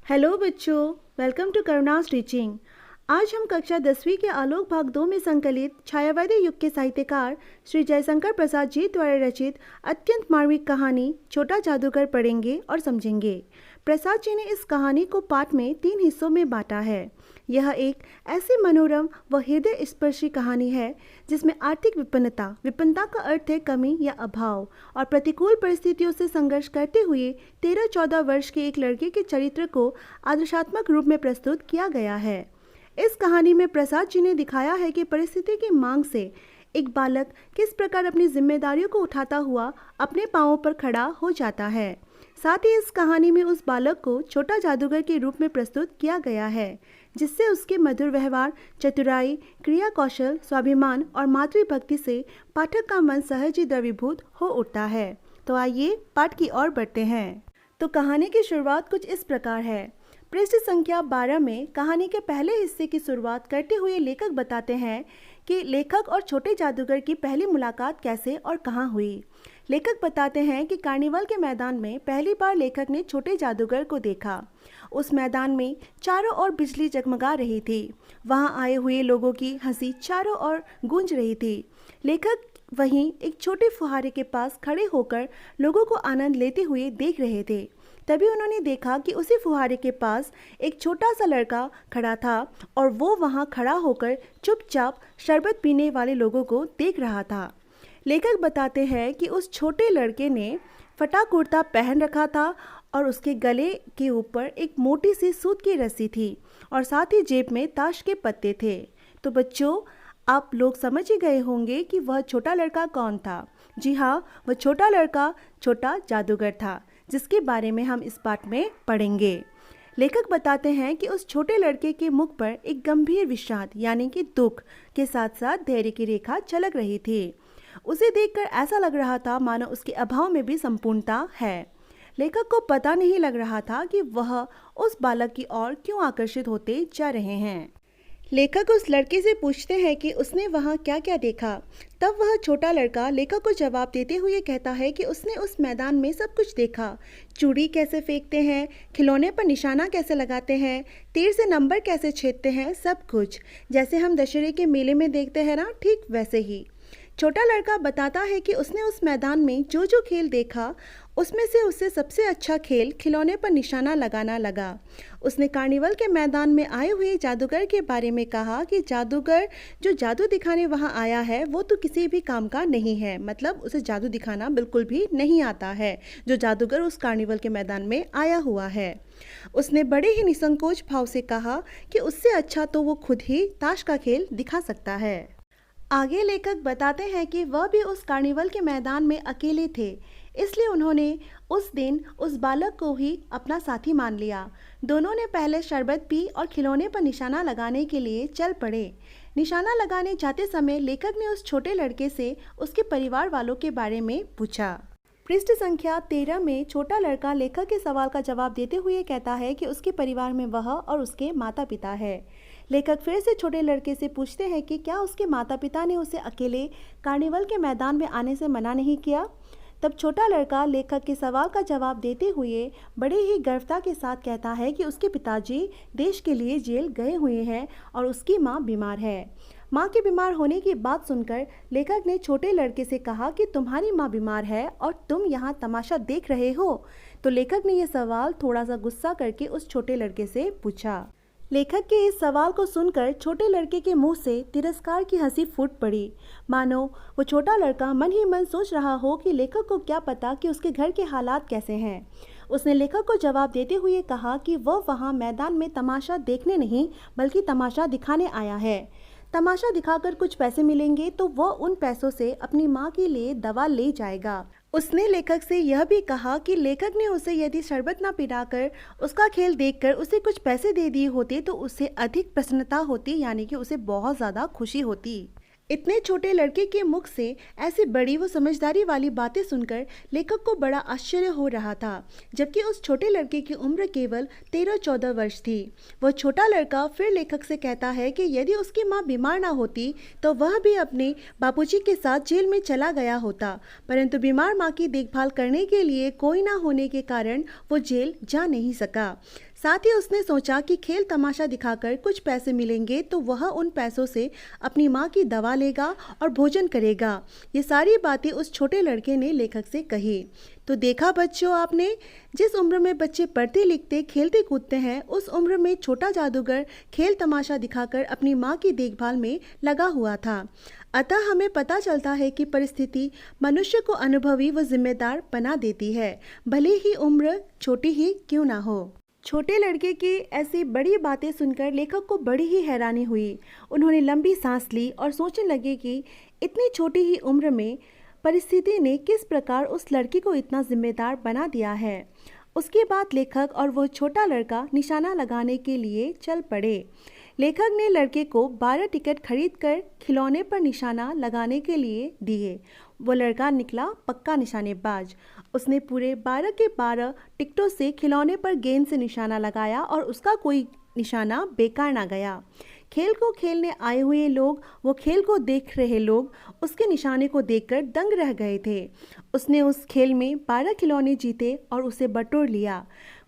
Hello बच्चों, welcome to करुणास teaching. आज हम कक्षा 10वीं के आलोक भाग 2 में संकलित छायावादी युग के साहित्यकार श्री जयशंकर प्रसाद जी द्वारा रचित अत्यंत मार्मिक कहानी छोटा जादूगर पढ़ेंगे और समझेंगे। प्रसाद जी ने इस कहानी को पाठ में 3 हिस्सों में बांटा है। यह एक ऐसी मनोरम व हृदय स्पर्शी कहानी है जिसमें आर्थिक विपन्नता का अर्थ है कमी या अभाव, और प्रतिकूल परिस्थितियों से संघर्ष करते हुए 13-14 वर्ष के एक लड़के के चरित्र को आदर्शात्मक रूप में प्रस्तुत किया गया है। इस कहानी में प्रसाद जी ने दिखाया है कि परिस्थिति की मांग से एक बालक किस प्रकार अपनी जिम्मेदारियों को उठाता हुआ अपने पांवों पर खड़ा हो जाता है। साथ ही इस कहानी में उस बालक को छोटा जादूगर के रूप में प्रस्तुत किया गया है, जिससे उसके मधुर व्यवहार, चतुराई, क्रिया कौशल, स्वाभिमान और मातृभक्ति से पाठक का मन सहज ही द्रवीभूत हो उठता है। तो आइए पाठ की ओर बढ़ते हैं। तो कहानी की शुरुआत कुछ इस प्रकार है। पृष्ठ संख्या 12 में कहानी के पहले हिस्से की शुरुआत करते हुए लेखक बताते हैं कि लेखक और छोटे जादूगर की पहली मुलाकात कैसे और कहाँ हुई। लेखक बताते हैं कि कार्निवल के मैदान में पहली बार लेखक ने छोटे जादूगर को देखा। उस मैदान में चारों ओर बिजली जगमगा रही थी। वहां आए हुए लोगों की हंसी चारों ओर गूंज रही थी। लेखक वहीं एक छोटे फुहारे के पास खड़े होकर लोगों को आनंद लेते हुए देख रहे थे। तभी उन्होंने देखा कि उसी फुहारे के पास एक छोटा सा लड़का खड़ा था और वो वहां खड़ा होकर चुपचाप शरबत पीने वाले लोगों को देख रहा था। लेखक बताते हैं कि उस छोटे लड़के ने फटा कुर्ता पहन रखा था और उसके गले के ऊपर एक मोटी सी सूत की रस्सी थी और साथ ही जेब में ताश के पत्ते थे। तो बच्चों, आप लोग समझ ही गए होंगे कि वह छोटा लड़का कौन था। जी हाँ, वह छोटा लड़का छोटा जादूगर था, जिसके बारे में हम इस पाठ में पढ़ेंगे। लेखक बताते हैं कि उस छोटे लड़के के मुख पर एक गंभीर विषाद यानी कि दुख के साथ साथ धैर्य की रेखा झलक रही थी। उसे देखकर ऐसा लग रहा था मानो उसके अभाव में भी संपूर्णता है। लेखक को पता नहीं लग रहा था कि वह उस बालक की ओर क्यों आकर्षित होते जा रहे हैं। लेखक उस लड़के से पूछते हैं कि उसने वहाँ क्या क्या देखा। तब वह छोटा लड़का लेखक को जवाब देते हुए कहता है कि उसने उस मैदान में सब कुछ देखा। चूड़ी कैसे फेंकते हैं, खिलौने पर निशाना कैसे लगाते हैं, तीर से नंबर कैसे छेदते हैं, सब कुछ जैसे हम दशहरे के मेले में देखते हैं ना, ठीक वैसे ही। छोटा लड़का बताता है कि उसने उस मैदान में जो जो खेल देखा उसमें से उसे सबसे अच्छा खेल खिलौने पर निशाना लगाना लगा। उसने कार्निवल के मैदान में आए हुए जादूगर के बारे में कहा कि जादूगर जो जादू दिखाने वहां आया है वो तो किसी भी काम का नहीं है, मतलब उसे जादू दिखाना बिल्कुल भी नहीं आता है जो जादूगर उस कार्निवल के मैदान में आया हुआ है। उसने बड़े ही निसंकोच भाव से कहा कि उससे अच्छा तो वो खुद ही ताश का खेल दिखा सकता है। आगे लेखक बताते हैं कि वह भी उस कार्निवल के मैदान में अकेले थे, इसलिए उन्होंने उस दिन उस बालक को ही अपना साथी मान लिया। दोनों ने पहले शरबत पी और खिलौने पर निशाना लगाने के लिए चल पड़े। निशाना लगाने जाते समय लेखक ने उस छोटे लड़के से उसके परिवार वालों के बारे में पूछा। पृष्ठ संख्या 13 में छोटा लड़का लेखक के सवाल का जवाब देते हुए कहता है कि उसके परिवार में वह और उसके माता पिता है। लेखक फिर से छोटे लड़के से पूछते हैं कि क्या उसके माता पिता ने उसे अकेले कार्निवल के मैदान में आने से मना नहीं किया। तब छोटा लड़का लेखक के सवाल का जवाब देते हुए बड़े ही गर्वता के साथ कहता है कि उसके पिताजी देश के लिए जेल गए हुए हैं और उसकी माँ बीमार है। माँ के बीमार होने की बात सुनकर लेखक ने छोटे लड़के से कहा कि तुम्हारी माँ बीमार है और तुम यहाँ तमाशा देख रहे हो। तो लेखक ने यह सवाल थोड़ा सा गुस्सा करके उस छोटे लड़के से पूछा। लेखक के इस सवाल को सुनकर छोटे लड़के के मुंह से तिरस्कार की हंसी फूट पड़ी, मानो वो छोटा लड़का मन ही मन सोच रहा हो कि लेखक को क्या पता कि उसके घर के हालात कैसे हैं। उसने लेखक को जवाब देते हुए कहा कि वह वहाँ मैदान में तमाशा देखने नहीं बल्कि तमाशा दिखाने आया है। तमाशा दिखाकर कुछ पैसे मिलेंगे तो वह उन पैसों से अपनी माँ के लिए दवा ले जाएगा। उसने लेखक से यह भी कहा कि लेखक ने उसे यदि शरबत न पिलाकर उसका खेल देखकर उसे कुछ पैसे दे दिए होते तो उससे अधिक प्रसन्नता होती, यानी कि उसे बहुत ज़्यादा खुशी होती। इतने छोटे लड़के के मुख से ऐसी बड़ी व समझदारी वाली बातें सुनकर लेखक को बड़ा आश्चर्य हो रहा था, जबकि उस छोटे लड़के की उम्र केवल 13-14 वर्ष थी। वह छोटा लड़का फिर लेखक से कहता है कि यदि उसकी माँ बीमार ना होती तो वह भी अपने बापूजी के साथ जेल में चला गया होता, परंतु बीमार माँ की देखभाल करने के लिए कोई ना होने के कारण वो जेल जा नहीं सका। साथ ही उसने सोचा कि खेल तमाशा दिखाकर कुछ पैसे मिलेंगे तो वह उन पैसों से अपनी माँ की दवा लेगा और भोजन करेगा। ये सारी बातें उस छोटे लड़के ने लेखक से कही। तो देखा बच्चों आपने, जिस उम्र में बच्चे पढ़ते लिखते खेलते कूदते हैं उस उम्र में छोटा जादूगर खेल तमाशा दिखाकर अपनी माँ की देखभाल में लगा हुआ था। अतः हमें पता चलता है कि परिस्थिति मनुष्य को अनुभवी व जिम्मेदार बना देती है, भले ही उम्र छोटी ही क्यों ना हो। छोटे लड़के की ऐसी बड़ी बातें सुनकर लेखक को बड़ी ही हैरानी हुई। उन्होंने लंबी सांस ली और सोचने लगे कि इतनी छोटी ही उम्र में परिस्थिति ने किस प्रकार उस लड़की को इतना जिम्मेदार बना दिया है। उसके बाद लेखक और वह छोटा लड़का निशाना लगाने के लिए चल पड़े। लेखक ने लड़के को 12 टिकट खरीदकर खिलौने पर निशाना लगाने के लिए दिए। वो लड़का निकला पक्का निशानेबाज। उसने पूरे 12 के 12 टिकटों से खिलौने पर गेंद से निशाना लगाया और उसका कोई निशाना बेकार ना गया। खेल को खेलने आए हुए लोग, वो खेल को देख रहे लोग उसके निशाने को देखकर दंग रह गए थे। उसने उस खेल में 12 खिलौने जीते और उसे बटोर लिया।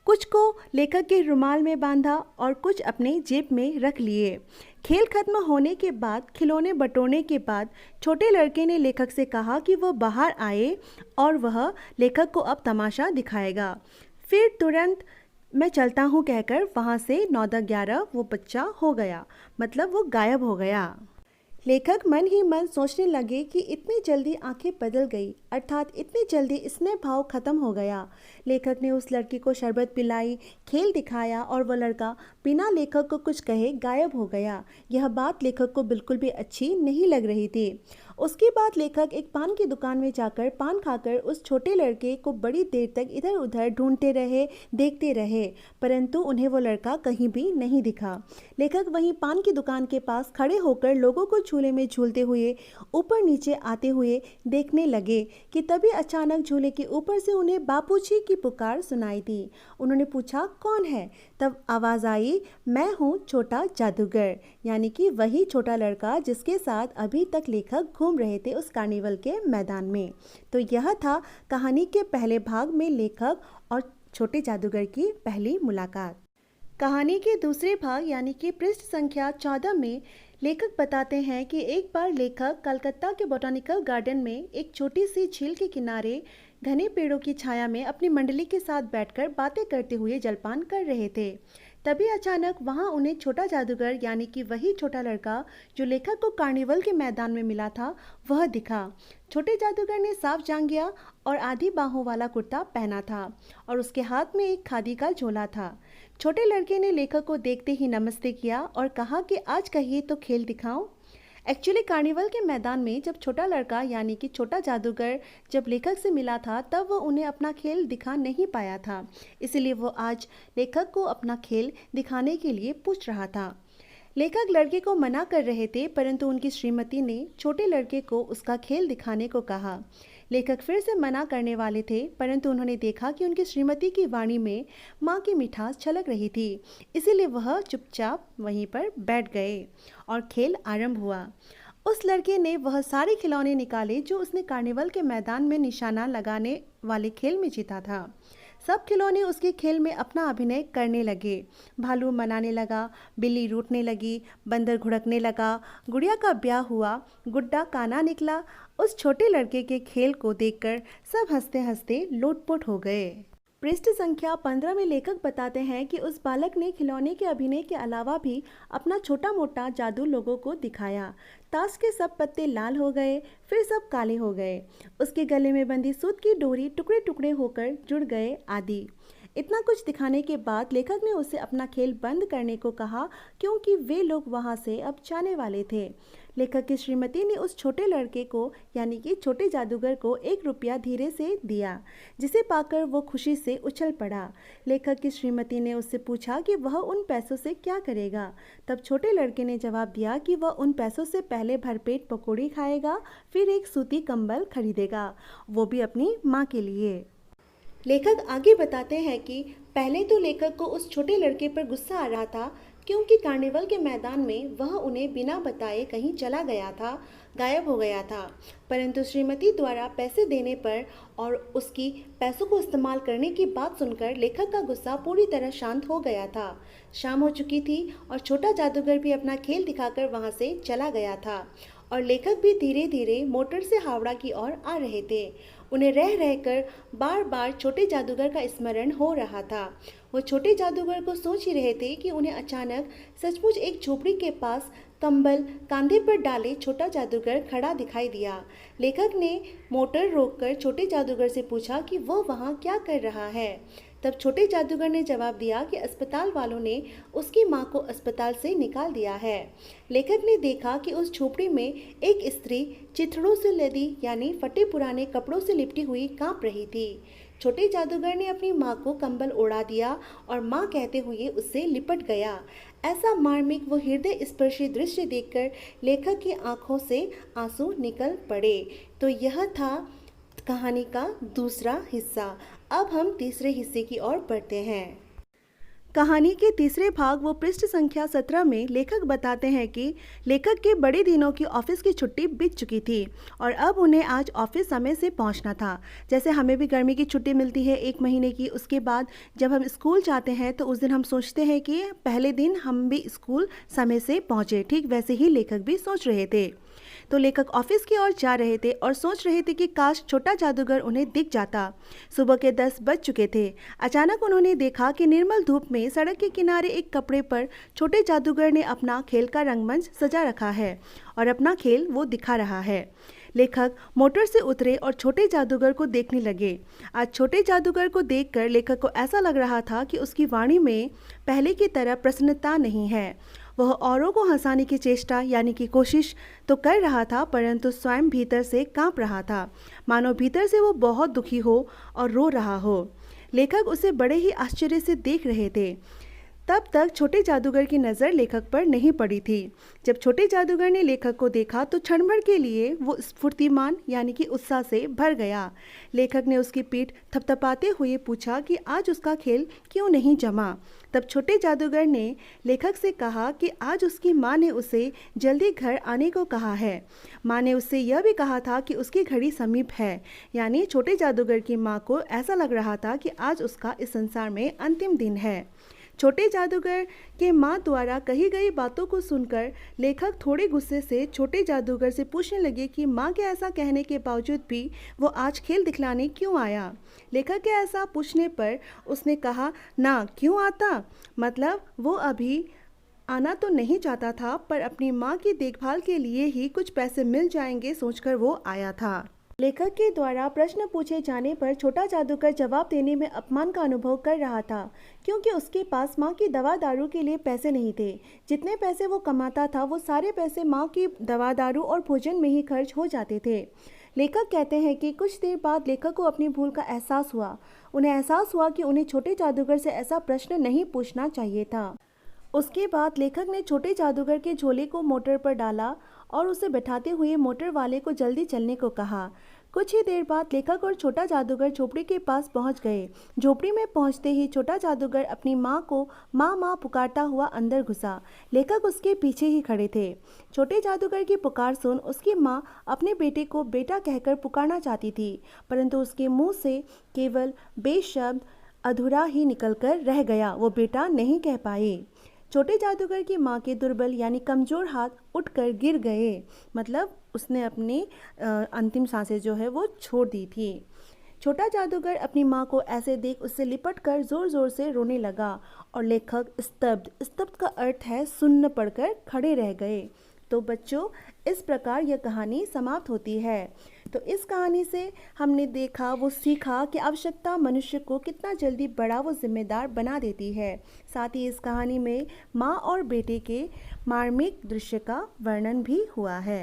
कुछ को लेखक के रुमाल में बांधा और कुछ अपने जेब में रख लिए। खेल खत्म होने के बाद, खिलौने बटोरने के बाद छोटे लड़के ने लेखक से कहा कि वह बाहर आए और वह लेखक को अब तमाशा दिखाएगा। फिर तुरंत मैं चलता हूँ कहकर वहाँ से 9-11 वो बच्चा हो गया, मतलब वो गायब हो गया। लेखक मन ही मन सोचने लगे कि इतनी जल्दी आंखें बदल गई, अर्थात इतनी जल्दी स्नेह भाव खत्म हो गया। लेखक ने उस लड़की को शरबत पिलाई, खेल दिखाया और वह लड़का बिना लेखक को कुछ कहे गायब हो गया। यह बात लेखक को बिल्कुल भी अच्छी नहीं लग रही थी। उसके बाद लेखक एक पान की दुकान में जाकर पान खाकर उस छोटे लड़के को बड़ी देर तक इधर उधर ढूंढते रहे, देखते रहे, परंतु उन्हें वो लड़का कहीं भी नहीं दिखा। लेखक वहीं पान की दुकान के पास खड़े होकर लोगों को झूले में झूलते हुए ऊपर नीचे आते हुए देखने लगे कि तभी अचानक झूले के ऊपर से उन्हें बापूजी की पुकार सुनाई दी। उन्होंने पूछा, कौन है? तब आवाज़ आई, मैं हूँ छोटा जादूगर, यानी कि वही छोटा लड़का जिसके साथ अभी तक लेखक घूम रहे थे उस कार्निवल के मैदान में। तो यह था कहानी के पहले भाग में लेखक और छोटे जादूगर की पहली मुलाकात। कहानी के दूसरे भाग यानी कि पृष्ठ संख्या 14 में लेखक बताते हैं कि एक बार लेखक कलकत्ता के बॉटनिकल गार्डन में एक छोटी सी झील के किनारे घने पेड़ों की छाया में अपनी मंडली के साथ बैठकर बातें करते हुए जलपान कर रहे थे। तभी अचानक वहां उन्हें छोटा जादूगर यानी कि वही छोटा लड़का जो लेखक को कार्निवल के मैदान में मिला था वह दिखा। छोटे जादूगर ने साफ जांघिया और आधी बाहों वाला कुर्ता पहना था और उसके हाथ में एक खादी का झोला था। छोटे लड़के ने लेखक को देखते ही नमस्ते किया और कहा कि आज कहिए तो खेल दिखाऊं। एक्चुअली कार्निवल के मैदान में जब छोटा लड़का यानी कि छोटा जादूगर जब लेखक से मिला था तब वो उन्हें अपना खेल दिखा नहीं पाया था, इसलिए वो आज लेखक को अपना खेल दिखाने के लिए पूछ रहा था। लेखक लड़के को मना कर रहे थे, परंतु उनकी श्रीमती ने छोटे लड़के को उसका खेल दिखाने को कहा। लेखक फिर से मना करने वाले थे, परंतु उन्होंने देखा कि उनकी श्रीमती की वाणी में माँ की मिठास छलक रही थी, इसीलिए वह चुपचाप वहीं पर बैठ गए और खेल आरंभ हुआ। उस लड़के ने वह सारे खिलौने निकाले जो उसने कार्निवल के मैदान में निशाना लगाने वाले खेल में जीता था। सब खिलौने उसके खेल में अपना अभिनय करने लगे। भालू मनाने लगा, बिल्ली रूठने लगी, बंदर घुड़कने लगा, गुड़िया का ब्याह हुआ, गुड्डा काना निकला। उस छोटे लड़के के खेल को देखकर सब हंसते हंसते लोटपोट हो गए। पृष्ठ संख्या 15 में लेखक बताते हैं कि उस बालक ने खिलौने के अभिनय के अलावा भी अपना छोटा मोटा जादू लोगों को दिखाया। ताश के सब पत्ते लाल हो गए, फिर सब काले हो गए। उसके गले में बंधी सूत की डोरी टुकड़े टुकड़े होकर जुड़ गए आदि। इतना कुछ दिखाने के बाद लेखक ने उसे अपना खेल बंद करने को कहा, क्योंकि वे लोग वहां से अब जाने वाले थे। लेखक की श्रीमती ने उस छोटे लड़के को यानी कि छोटे जादूगर को 1 रुपया धीरे से दिया, जिसे पाकर वो खुशी से उछल पड़ा। लेखक की श्रीमती ने उससे पूछा कि वह उन पैसों से क्या करेगा। तब छोटे लड़के ने जवाब दिया कि वह उन पैसों से पहले भरपेट पकौड़ी खाएगा, फिर एक सूती कंबल खरीदेगा, वो भी अपनी माँ के लिए। लेखक आगे बताते हैं कि पहले तो लेखक को उस छोटे लड़के पर गुस्सा आ रहा था, क्योंकि कार्निवल के मैदान में वह उन्हें बिना बताए कहीं चला गया था, गायब हो गया था। परंतु श्रीमती द्वारा पैसे देने पर और उसकी पैसों को इस्तेमाल करने की बात सुनकर लेखक का गुस्सा पूरी तरह शांत हो गया था। शाम हो चुकी थी और छोटा जादूगर भी अपना खेल दिखाकर वहां से चला गया था और लेखक भी धीरे धीरे मोटर से हावड़ा की ओर आ रहे थे। उन्हें रह रहकर बार बार छोटे जादूगर का स्मरण हो रहा था। वो छोटे जादूगर को सोच ही रहे थे कि उन्हें अचानक सचमुच एक झोपड़ी के पास कंबल कांधे पर डाले छोटा जादूगर खड़ा दिखाई दिया। लेखक ने मोटर रोककर छोटे जादूगर से पूछा कि वो वहाँ क्या कर रहा है। तब छोटे जादूगर ने जवाब दिया कि अस्पताल वालों ने उसकी माँ को अस्पताल से निकाल दिया है। लेखक ने देखा कि उस झोपड़ी में एक स्त्री चिथड़ों से लदी यानी फटे पुराने कपड़ों से लिपटी हुई कांप रही थी। छोटे जादूगर ने अपनी माँ को कंबल ओढ़ा दिया और माँ कहते हुए उससे लिपट गया। ऐसा मार्मिक व हृदय स्पर्शी दृश्य देखकर लेखक की आंखों से आंसू निकल पड़े। तो यह था कहानी का दूसरा हिस्सा। अब हम तीसरे हिस्से की ओर बढ़ते हैं। कहानी के तीसरे भाग व पृष्ठ संख्या 17 में लेखक बताते हैं कि लेखक के बड़े दिनों की ऑफिस की छुट्टी बीत चुकी थी और अब उन्हें आज ऑफिस समय से पहुंचना था। जैसे हमें भी गर्मी की छुट्टी मिलती है 1 महीने की, उसके बाद जब हम स्कूल जाते हैं तो उस दिन हम सोचते हैं कि पहले दिन हम भी स्कूल समय से पहुँचे। ठीक वैसे ही लेखक भी सोच रहे थे। तो लेखक ऑफिस की ओर जा रहे थे और सोच रहे थे कि काश छोटा जादूगर उन्हें दिख जाता। सुबह के 10 बज चुके थे। अचानक उन्होंने देखा कि निर्मल धूप में सड़क के किनारे एक कपड़े पर छोटे जादूगर ने अपना खेल का रंगमंच सजा रखा है और अपना खेल वो दिखा रहा है। लेखक मोटर से उतरे और छोटे जादूगर को देखने लगे। आज छोटे जादूगर को देखकर लेखक को ऐसा लग रहा था कि उसकी वाणी में पहले की तरह प्रसन्नता नहीं है। वह औरों को हंसाने की चेष्टा यानी कि कोशिश तो कर रहा था, परंतु स्वयं भीतर से कांप रहा था, मानो भीतर से वो बहुत दुखी हो और रो रहा हो। लेखक उसे बड़े ही आश्चर्य से देख रहे थे। तब तक छोटे जादूगर की नज़र लेखक पर नहीं पड़ी थी। जब छोटे जादूगर ने लेखक को देखा तो क्षण भर के लिए वो स्फूर्तिमान यानी कि उत्साह से भर गया। लेखक ने उसकी पीठ थपथपाते हुए पूछा कि आज उसका खेल क्यों नहीं जमा। तब छोटे जादूगर ने लेखक से कहा कि आज उसकी माँ ने उसे जल्दी घर आने को कहा है। माँ ने उससे यह भी कहा था कि उसकी घड़ी समीप है। यानी छोटे जादूगर की माँ को ऐसा लग रहा था कि आज उसका इस संसार में अंतिम दिन है। छोटे जादूगर के माँ द्वारा कही गई बातों को सुनकर लेखक थोड़े गुस्से से छोटे जादूगर से पूछने लगे कि माँ के ऐसा कहने के बावजूद भी वो आज खेल दिखलाने क्यों आया। लेखक के ऐसा पूछने पर उसने कहा, ना क्यों आता, मतलब वो अभी आना तो नहीं चाहता था, पर अपनी माँ की देखभाल के लिए ही कुछ पैसे मिल जाएंगे सोचकर वो आया था। लेखक के द्वारा प्रश्न पूछे जाने पर छोटा जादूगर जवाब देने में अपमान का अनुभव कर रहा था, क्योंकि उसके पास माँ की दवा दारू के लिए पैसे नहीं थे। जितने पैसे वो कमाता था वो सारे पैसे माँ की दवा दारू और भोजन में ही खर्च हो जाते थे। लेखक कहते हैं कि कुछ देर बाद लेखक को अपनी भूल का एहसास हुआ। उन्हें एहसास हुआ कि उन्हें छोटे जादूगर से ऐसा प्रश्न नहीं पूछना चाहिए था। उसके बाद लेखक ने छोटे जादूगर के झोले को मोटर पर डाला और उसे बैठाते हुए मोटर वाले को जल्दी चलने को कहा। कुछ ही देर बाद लेखक और छोटा जादूगर झोपड़ी के पास पहुंच गए। झोपड़ी में पहुंचते ही छोटा जादूगर अपनी माँ को माँ माँ पुकारता हुआ अंदर घुसा। लेखक उसके पीछे ही खड़े थे। छोटे जादूगर की पुकार सुन उसकी माँ अपने बेटे को बेटा कहकर पुकारना चाहती थी, परंतु उसके मुंह से केवल बेशब्द अधूरा ही निकलकर रह गया। वो बेटा नहीं कह पाई। छोटे जादूगर की माँ के दुर्बल यानी कमज़ोर हाथ उठकर गिर गए, मतलब उसने अपनी अंतिम सांसें जो है वो छोड़ दी थी। छोटा जादूगर अपनी माँ को ऐसे देख उससे लिपटकर ज़ोर ज़ोर से रोने लगा और लेखक स्तब्ध का अर्थ है सुन्न पड़कर खड़े रह गए। तो बच्चों, इस प्रकार यह कहानी समाप्त होती है। तो इस कहानी से हमने देखा वो सीखा कि आवश्यकता मनुष्य को कितना जल्दी बड़ा वो जिम्मेदार बना देती है। साथ ही इस कहानी में माँ और बेटे के मार्मिक दृश्य का वर्णन भी हुआ है।